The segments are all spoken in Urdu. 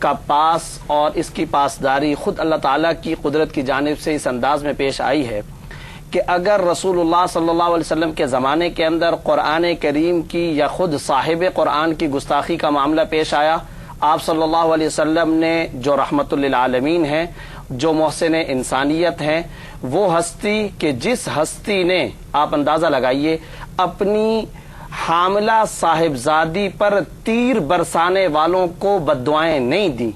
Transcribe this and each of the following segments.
کا پاس اور اس کی پاسداری خود اللہ تعالیٰ کی قدرت کی جانب سے اس انداز میں پیش آئی ہے کہ اگر رسول اللہ صلی اللہ علیہ وسلم کے زمانے کے اندر قرآن کریم کی یا خود صاحب قرآن کی گستاخی کا معاملہ پیش آیا، آپ صلی اللہ علیہ وسلم نے جو رحمت للعالمین ہیں، جو محسن انسانیت ہیں، وہ ہستی کہ جس ہستی نے، آپ اندازہ لگائیے، اپنی حاملہ صاحبزادی پر تیر برسانے والوں کو بددعائیں نہیں دیں،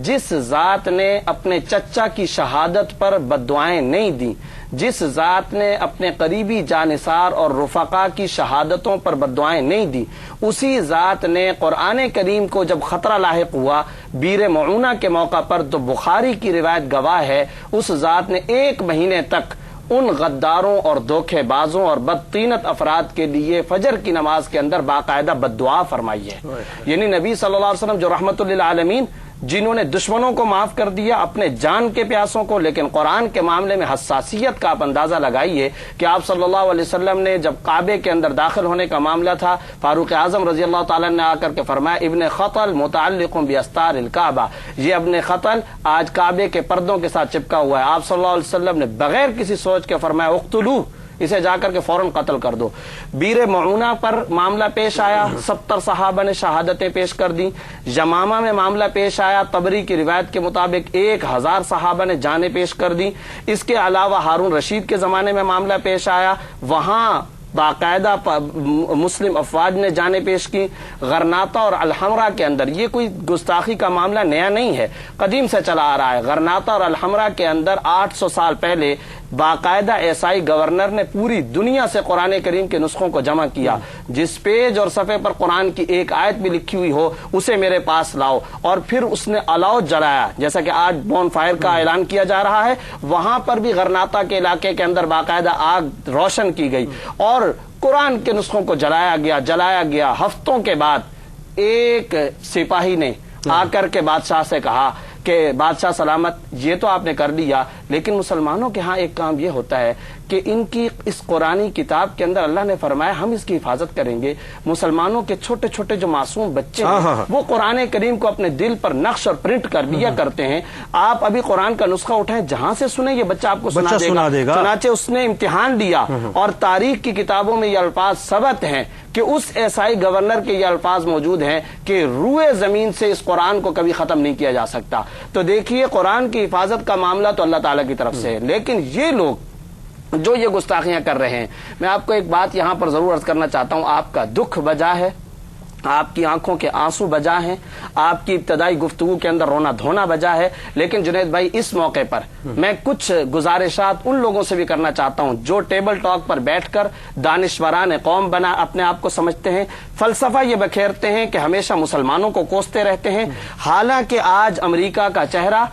جس ذات نے اپنے چچا کی شہادت پر بددعائیں نہیں دیں، جس ذات نے اپنے قریبی جانثار اور رفقا کی شہادتوں پر بددعائیں نہیں دی، اسی ذات نے قرآن کریم کو جب خطرہ لاحق ہوا بیر معونہ کے موقع پر، تو بخاری کی روایت گواہ ہے، اس ذات نے 1 مہینے تک ان غداروں اور دھوکے بازوں اور بدطینت افراد کے لیے فجر کی نماز کے اندر باقاعدہ بددعا فرمائی ہے۔ یعنی نبی صلی اللہ علیہ وسلم جو رحمت للعالمین، جنہوں نے دشمنوں کو معاف کر دیا، اپنے جان کے پیاسوں کو، لیکن قرآن کے معاملے میں حساسیت کا آپ اندازہ لگائیے کہ آپ صلی اللہ علیہ وسلم نے جب کعبے کے اندر داخل ہونے کا معاملہ تھا، فاروق اعظم رضی اللہ تعالیٰ نے آ کر کے فرمایا، ابن خطل متعلق باستار الکعبہ، یہ ابن خطل آج کعبے کے پردوں کے ساتھ چپکا ہوا ہے۔ آپ صلی اللہ علیہ وسلم نے بغیر کسی سوچ کے فرمایا، اقتلوہ، اسے جا کر کے فوراً قتل کر دو۔ بیر معونہ پر معاملہ پیش آیا، 70 صحابہ نے شہادتیں پیش کر دی۔ یمامہ میں معاملہ پیش آیا، طبری کی روایت کے مطابق 1000 صحابہ نے جانیں پیش کر دی۔ اس کے علاوہ ہارون رشید کے زمانے میں معاملہ پیش آیا، وہاں باقاعدہ مسلم افواج نے جانیں پیش کی۔ غرناطہ اور الحمرہ کے اندر یہ کوئی گستاخی کا معاملہ نیا نہیں ہے، قدیم سے چلا آ رہا ہے۔ غرناطہ اور الحمرہ کے اندر 800 سال پہلے باقاعدہ عیسائی گورنر نے پوری دنیا سے قرآن کریم کے نسخوں کو جمع کیا، جس پیج اور صفحے پر قرآن کی ایک آیت بھی لکھی ہوئی ہو اسے میرے پاس لاؤ، اور پھر اس نے الاؤ جلایا، جیسا کہ آج بون فائر کا اعلان کیا جا رہا ہے، وہاں پر بھی غرناطہ کے علاقے کے اندر باقاعدہ آگ روشن کی گئی اور قرآن کے نسخوں کو جلایا گیا۔ ہفتوں کے بعد ایک سپاہی نے آ کر کے بادشاہ سے کہا کہ بادشاہ سلامت، یہ تو آپ نے کر لیا، لیکن مسلمانوں کے ہاں ایک کام یہ ہوتا ہے کہ ان کی اس قرآنی کتاب کے اندر اللہ نے فرمایا ہم اس کی حفاظت کریں گے۔ مسلمانوں کے چھوٹے چھوٹے جو معصوم بچے ہیں وہ قرآن کریم کو اپنے دل پر نقش اور پرنٹ کر دیا کرتے ہیں۔ آپ ابھی قرآن کا نسخہ اٹھائیں، جہاں سے سنیں یہ بچہ آپ کو سنا دے گا۔ چنانچہ اس نے امتحان لیا اور تاریخ کی کتابوں میں یہ الفاظ ثبت ہیں کہ اس عیسائی گورنر کے یہ الفاظ موجود ہیں کہ روئے زمین سے اس قرآن کو کبھی ختم نہیں کیا جا سکتا۔ تو دیکھیے قرآن کی حفاظت کا معاملہ تو اللہ تعالیٰ کی طرف سے ہے، لیکن یہ لوگ جو یہ گستاخیاں کر رہے ہیں، میں آپ کو ایک بات یہاں پر ضرور عرض کرنا چاہتا ہوں، آپ کا دکھ بجا ہے، آپ کی آنکھوں کے آنسو بجا ہیں، آپ کی ابتدائی گفتگو کے اندر رونا دھونا بجا ہے، لیکن جنید بھائی اس موقع پر میں کچھ گزارشات ان لوگوں سے بھی کرنا چاہتا ہوں جو ٹیبل ٹاک پر بیٹھ کر دانشوران قوم بنا اپنے آپ کو سمجھتے ہیں، فلسفہ یہ بکھیرتے ہیں کہ ہمیشہ مسلمانوں کو کوستے رہتے ہیں، حالانکہ آج امریکہ کا چہرہ،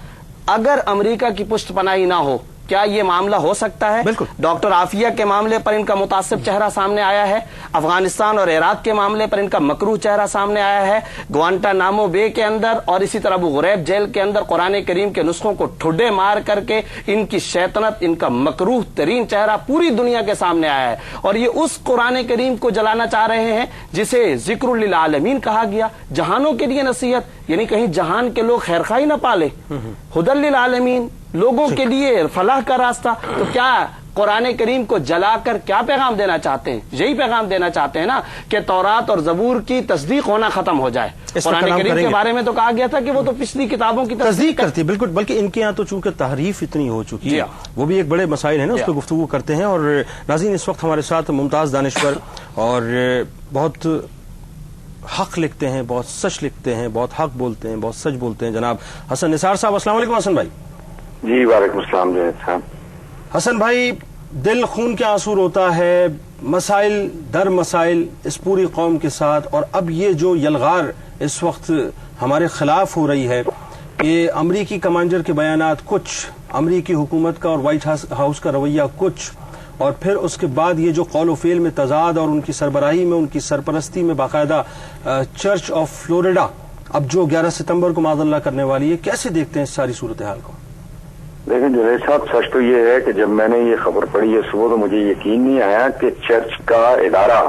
اگر امریکہ کی پشت پناہی نہ ہو کیا یہ معاملہ ہو سکتا ہے؟ بالکل۔ ڈاکٹر عافیہ کے معاملے پر ان کا متعصب چہرہ سامنے آیا ہے، افغانستان اور عراق کے معاملے پر ان کا مکروہ چہرہ سامنے آیا ہے، گوانٹانامو بے کے اندر اور اسی طرح ابو غریب جیل کے اندر قرآن کریم کے نسخوں کو ٹھڈے مار کر کے ان کی شیطنت، ان کا مکروہ ترین چہرہ پوری دنیا کے سامنے آیا ہے، اور یہ اس قرآن کریم کو جلانا چاہ رہے ہیں جسے ذکر للعالمین کہا گیا، جہانوں کے لیے نصیحت، یعنی کہیں جہان کے لوگ خیرخواہی نہ پالے، ہدی للعالمین، لوگوں کے لیے فلاح کا راستہ۔ تو کیا قرآن کریم کو جلا کر کیا پیغام دینا چاہتے ہیں؟ یہی پیغام دینا چاہتے ہیں نا کہ تورات اور زبور کی تصدیق ہونا ختم ہو جائے۔ قرآن کریم کے بارے میں تو کہا گیا تھا کہ وہ تو پچھلی کتابوں کی تصدیق کرتی ہے، بالکل، بلکہ ان کے یہاں تو چونکہ تحریف اتنی ہو چکی ہے، وہ بھی ایک بڑے مسائل ہیں نا، اس پہ گفتگو کرتے ہیں۔ اور ناظرین اس وقت ہمارے ساتھ ممتاز دانشور اور بہت حق لکھتے ہیں، بہت سچ لکھتے ہیں، بہت حق بولتے ہیں، بہت سچ بولتے ہیں، جناب حسن نثار صاحب۔ السلام علیکم حسن بھائی۔ جی وعلیکم السلام جنید صاحب۔ حسن بھائی، دل خون کے آنسو روتا ہے، مسائل در مسائل اس پوری قوم کے ساتھ، اور اب یہ جو یلغار اس وقت ہمارے خلاف ہو رہی ہے کہ امریکی کمانڈر کے بیانات کچھ، امریکی حکومت کا اور وائٹ ہاؤس کا رویہ کچھ، اور پھر اس کے بعد یہ جو قول و فعل میں تضاد اور ان کی سربراہی میں، ان کی سرپرستی میں باقاعدہ چرچ آف فلوریڈا اب جو 11 ستمبر کو معاذ اللہ کرنے والی ہے، کیسے دیکھتے ہیں اس ساری صورتحال کو؟ لیکن جنید صاحب سچ تو یہ ہے کہ جب میں نے یہ خبر پڑھی ہے صبح تو مجھے یقین نہیں آیا کہ چرچ کا ادارہ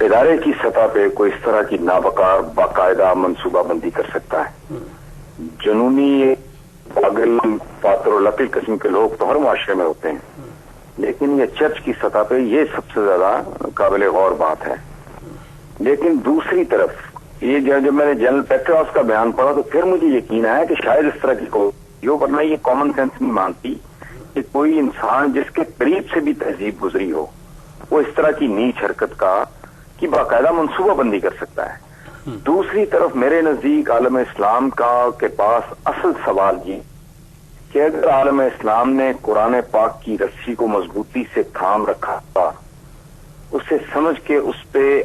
ادارے کی سطح پہ کوئی اس طرح کی نابکار باقاعدہ منصوبہ بندی کر سکتا ہے؟ جنونی پاگل پاتر و لقی قسم کے لوگ تو ہر معاشرے میں ہوتے ہیں، لیکن یہ چرچ کی سطح پہ یہ سب سے زیادہ قابل غور بات ہے۔ لیکن دوسری طرف یہ جب میں نے جنرل پیٹراس کا بیان پڑھا تو پھر مجھے یقین آیا کہ شاید اس طرح کی کوئی، ورنہ یہ کامن سینس نہیں مانتی کہ کوئی انسان جس کے قریب سے بھی تہذیب گزری ہو وہ اس طرح کی نیچ حرکت کی باقاعدہ منصوبہ بندی کر سکتا ہے۔ دوسری طرف میرے نزدیک عالم اسلام کے پاس اصل سوال یہ کہ اگر عالم اسلام نے قرآن پاک کی رسی کو مضبوطی سے تھام رکھا تھا، اسے سمجھ کے اس پہ